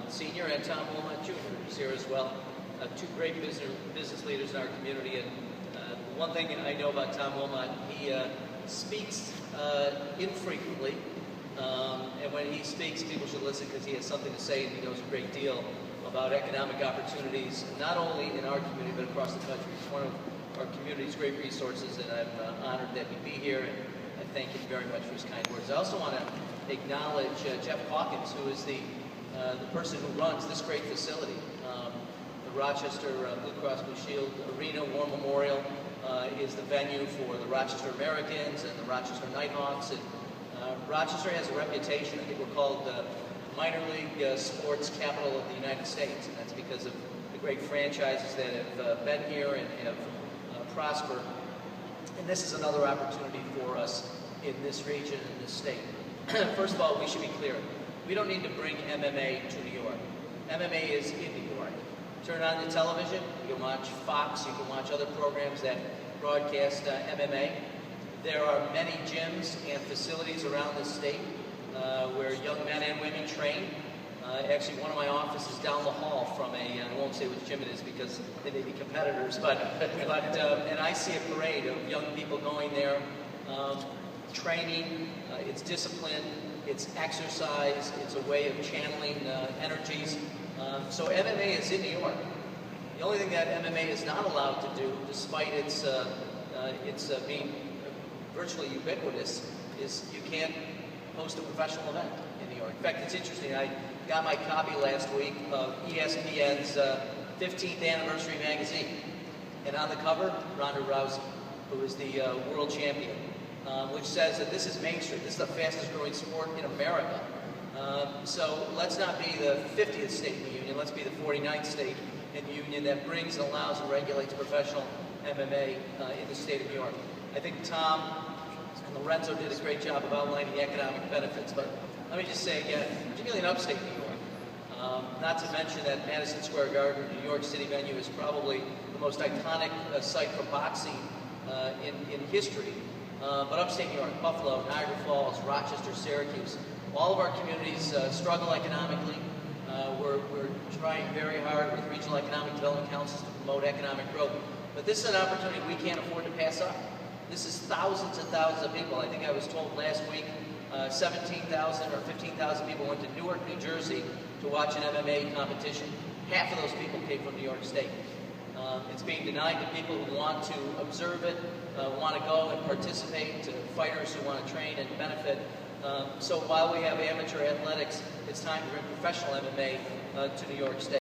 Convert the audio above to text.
Sr. and Tom Wilmot Jr. is here as well. Two great business leaders in our community. And one thing I know about Tom Wilmot, he speaks infrequently. And when he speaks, people should listen because he has something to say and he knows a great deal about economic opportunities, not only in our community but across the country. He's one of our community's great resources, and I'm honored that he'd be here, and I thank him very much for his kind words. I also want to acknowledge Jeff Hawkins, who is the person who runs this great facility. The Rochester Blue Cross Blue Shield Arena War Memorial is the venue for the Rochester Americans and the Rochester Nighthawks. And Rochester has a reputation. I think we're called the minor league sports capital of the United States, and that's because of the great franchises that have been here and have prospered. And this is another opportunity for us in this region, in this state. First of all, we should be clear. We don't need to bring MMA to New York. MMA is in New York. Turn on the television, you can watch Fox, you can watch other programs that broadcast MMA. There are many gyms and facilities around the state where young men and women train. Actually, one of my offices down the hall from I won't say which gym it is because they may be competitors, and I see a parade of young people going there, training. It's discipline, it's exercise, it's a way of channeling energies. So MMA is in New York. The only thing that MMA is not allowed to do, despite its being virtually ubiquitous, is you can't host a professional event in New York. In fact, it's interesting. I got my copy last week of ESPN's 15th anniversary magazine, and on the cover, Ronda Rousey, who is the world champion, which says that this is Main Street. This is the fastest growing sport in America. So let's not be the 50th state in the union. Let's be the 49th state in the union that brings and allows and regulates professional MMA in the state of New York. I think Tom and Lorenzo did a great job of outlining the economic benefits, but let me just say again, particularly in upstate New York, not to mention that Madison Square Garden, New York City venue, is probably the most iconic site for boxing in history. But upstate New York, Buffalo, Niagara Falls, Rochester, Syracuse, all of our communities struggle economically. We're trying very hard with regional economic development councils to promote economic growth. But this is an opportunity we can't afford to pass up. This is thousands and thousands of people. I think I was told last week 17,000 or 15,000 people went to Newark, New Jersey to watch an MMA competition. Half of those people came from New York State. It's being denied to people who want to observe it, want to go and participate, to fighters who want to train and benefit. So while we have amateur athletics, it's time to bring professional MMA to New York State.